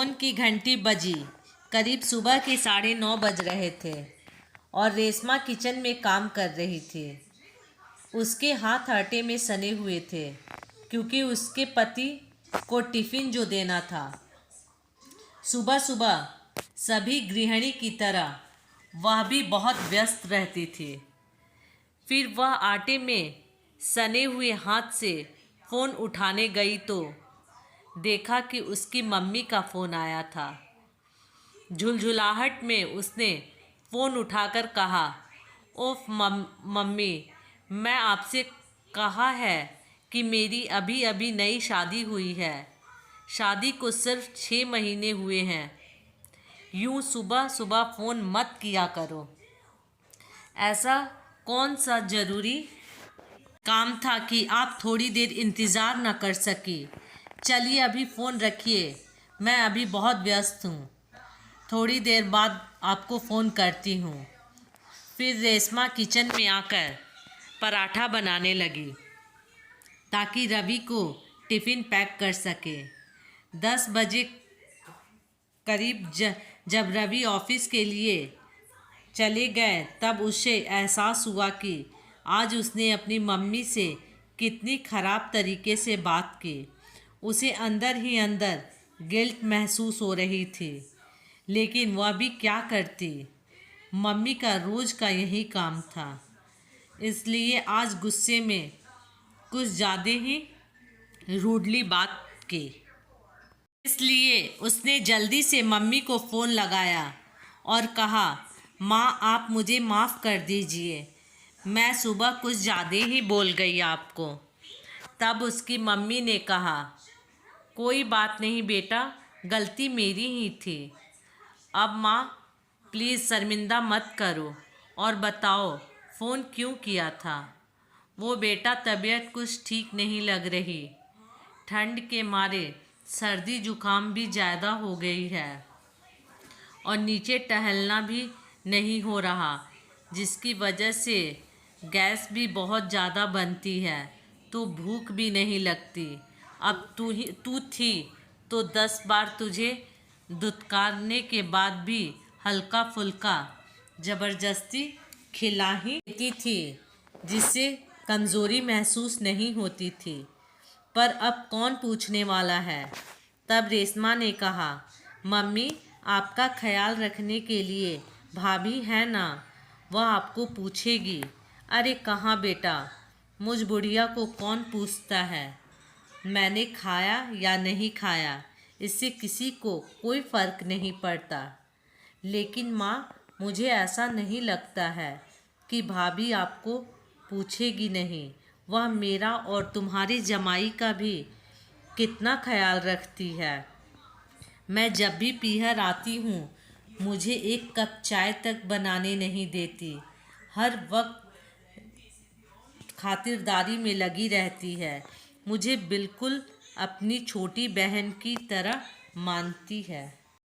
Phone की घंटी बजी। करीब सुबह के 9:30 बज रहे थे और रेशमा किचन में काम कर रही थी। उसके हाथ आटे में सने हुए थे क्योंकि उसके पति को टिफ़िन जो देना था। सुबह सुबह सभी गृहिणी की तरह वह भी बहुत व्यस्त रहती थी। फिर वह आटे में सने हुए हाथ से फ़ोन उठाने गई तो देखा कि उसकी मम्मी का फ़ोन आया था। झुलझुलाहट में उसने फ़ोन उठाकर कहा, ओफ मम्मी, मैं आपसे कहा है कि मेरी अभी अभी नई शादी हुई है। शादी को सिर्फ 6 महीने हुए हैं। यूँ सुबह सुबह फ़ोन मत किया करो। ऐसा कौन सा ज़रूरी काम था कि आप थोड़ी देर इंतज़ार न कर सकी? चलिए अभी फ़ोन रखिए, मैं अभी बहुत व्यस्त हूँ। थोड़ी देर बाद आपको फ़ोन करती हूँ। फिर रेशमा किचन में आकर पराठा बनाने लगी ताकि रवि को टिफ़िन पैक कर सके। 10 बजे करीब जब रवि ऑफिस के लिए चले गए तब उसे एहसास हुआ कि आज उसने अपनी मम्मी से कितनी ख़राब तरीके से बात की। उसे अंदर ही अंदर गिल्ट महसूस हो रही थी, लेकिन वह भी क्या करती। मम्मी का रोज़ का यही काम था, इसलिए आज गुस्से में कुछ ज़्यादा ही रूडली बात की। इसलिए उसने जल्दी से मम्मी को फ़ोन लगाया और कहा, माँ आप मुझे माफ़ कर दीजिए, मैं सुबह कुछ ज़्यादा ही बोल गई आपको। तब उसकी मम्मी ने कहा, कोई बात नहीं बेटा, गलती मेरी ही थी। अब माँ प्लीज़ शर्मिंदा मत करो और बताओ फ़ोन क्यों किया था। वो बेटा तबीयत कुछ ठीक नहीं लग रही, ठंड के मारे सर्दी जुकाम भी ज़्यादा हो गई है और नीचे टहलना भी नहीं हो रहा, जिसकी वजह से गैस भी बहुत ज़्यादा बनती है तो भूख भी नहीं लगती। अब तू थी तो 10 बार तुझे दुत्कारने के बाद भी हल्का फुल्का ज़बरदस्ती खिला ही देती थी, जिससे कमज़ोरी महसूस नहीं होती थी। पर अब कौन पूछने वाला है। तब रेशमा ने कहा, मम्मी आपका ख्याल रखने के लिए भाभी है ना, वह आपको पूछेगी। अरे कहाँ बेटा, मुझ बुढ़िया को कौन पूछता है। मैंने खाया या नहीं खाया इससे किसी को कोई फ़र्क नहीं पड़ता। लेकिन माँ मुझे ऐसा नहीं लगता है कि भाभी आपको पूछेगी नहीं। वह मेरा और तुम्हारी जमाई का भी कितना ख्याल रखती है। मैं जब भी पीहर आती हूँ मुझे एक कप चाय तक बनाने नहीं देती, हर वक्त खातिरदारी में लगी रहती है। मुझे बिल्कुल अपनी छोटी बहन की तरह मानती है।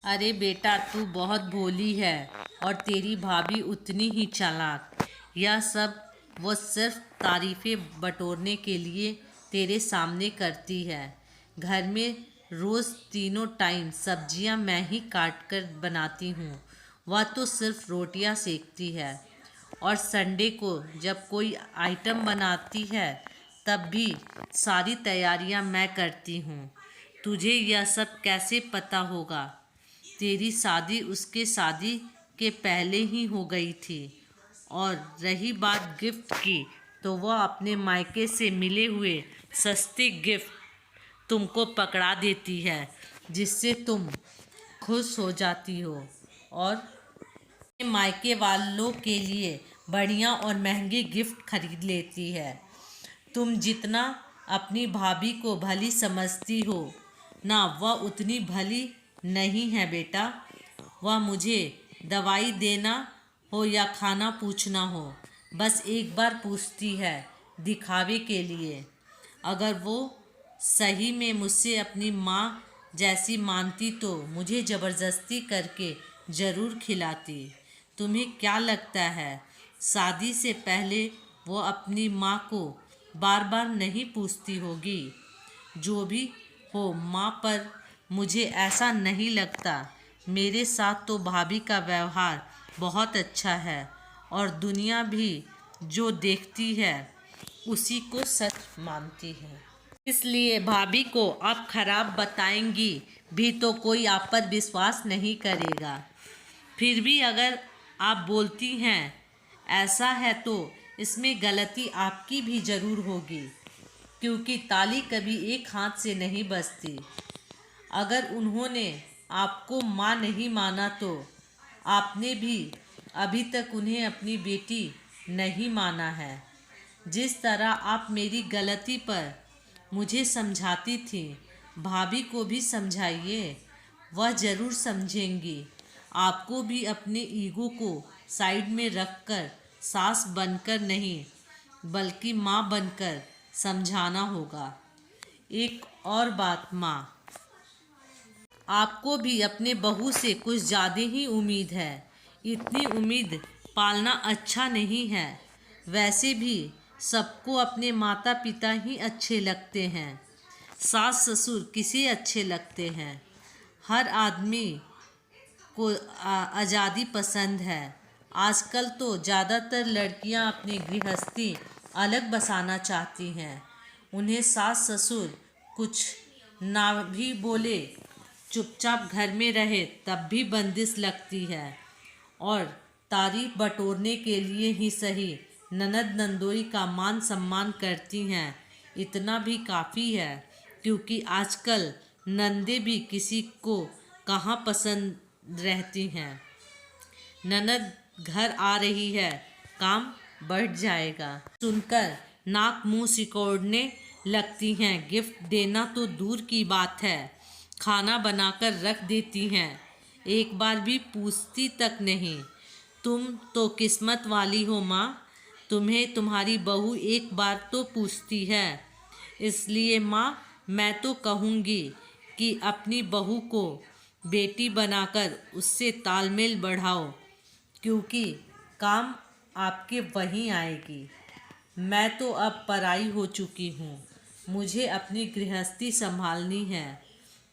अरे बेटा तू बहुत भोली है और तेरी भाभी उतनी ही चालाक। यह सब वो सिर्फ तारीफ़ें बटोरने के लिए तेरे सामने करती है। घर में रोज़ तीनों टाइम सब्जियां मैं ही काट कर बनाती हूँ, वह तो सिर्फ रोटियां सेकती है। और संडे को जब कोई आइटम बनाती है तब भी सारी तैयारियां मैं करती हूँ। तुझे यह सब कैसे पता होगा। तेरी शादी उसके शादी के पहले ही हो गई थी। और रही बात गिफ्ट की, तो वह अपने मायके से मिले हुए सस्ते गिफ्ट तुमको पकड़ा देती है, जिससे तुम खुश हो जाती हो और मायके वालों के लिए बढ़िया और महंगे गिफ्ट खरीद लेती है। तुम जितना अपनी भाभी को भली समझती हो ना, वह उतनी भली नहीं है बेटा। वह मुझे दवाई देना हो या खाना पूछना हो, बस एक बार पूछती है दिखावे के लिए। अगर वो सही में मुझसे अपनी माँ जैसी मानती तो मुझे ज़बरदस्ती करके ज़रूर खिलाती। तुम्हें क्या लगता है शादी से पहले वो अपनी माँ को बार बार नहीं पूछती होगी? जो भी हो, माँ पर मुझे ऐसा नहीं लगता। मेरे साथ तो भाभी का व्यवहार बहुत अच्छा है और दुनिया भी जो देखती है उसी को सच मानती है। इसलिए भाभी को आप खराब बताएंगी भी तो कोई आप पर विश्वास नहीं करेगा। फिर भी अगर आप बोलती हैं ऐसा है तो इसमें गलती आपकी भी ज़रूर होगी, क्योंकि ताली कभी एक हाथ से नहीं बजती। अगर उन्होंने आपको माँ नहीं माना तो आपने भी अभी तक उन्हें अपनी बेटी नहीं माना है। जिस तरह आप मेरी गलती पर मुझे समझाती थी, भाभी को भी समझाइए, वह ज़रूर समझेंगी। आपको भी अपने ईगो को साइड में रखकर सास बनकर नहीं बल्कि माँ बनकर समझाना होगा। एक और बात माँ, आपको भी अपने बहू से कुछ ज़्यादा ही उम्मीद है। इतनी उम्मीद पालना अच्छा नहीं है। वैसे भी सबको अपने माता पिता ही अच्छे लगते हैं। सास ससुर किसे अच्छे लगते हैं? हर आदमी को आज़ादी पसंद है। आजकल तो ज़्यादातर लड़कियां अपनी गृहस्थी अलग बसाना चाहती हैं। उन्हें सास ससुर कुछ ना भी बोले, चुपचाप घर में रहे तब भी बंदिश लगती है। और तारीफ बटोरने के लिए ही सही ननद नंदोई का मान सम्मान करती हैं। इतना भी काफ़ी है, क्योंकि आजकल नंदे भी किसी को कहाँ पसंद रहती हैं। ननद घर आ रही है, काम बढ़ जाएगा सुनकर नाक मुंह सिकोड़ने लगती हैं। गिफ्ट देना तो दूर की बात है, खाना बनाकर रख देती हैं, एक बार भी पूछती तक नहीं। तुम तो किस्मत वाली हो माँ, तुम्हें तुम्हारी बहू एक बार तो पूछती है। इसलिए माँ, मैं तो कहूँगी कि अपनी बहू को बेटी बनाकर उससे तालमेल बढ़ाओ, क्योंकि काम आपके वहीं आएगी। मैं तो अब पराई हो चुकी हूँ, मुझे अपनी गृहस्थी संभालनी है।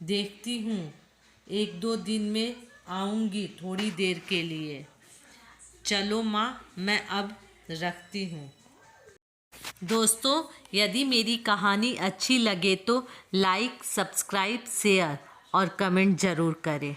देखती हूँ, एक दो दिन में आऊँगी थोड़ी देर के लिए। चलो माँ, मैं अब रखती हूँ। दोस्तों, यदि मेरी कहानी अच्छी लगे तो लाइक, सब्सक्राइब, शेयर और कमेंट ज़रूर करें।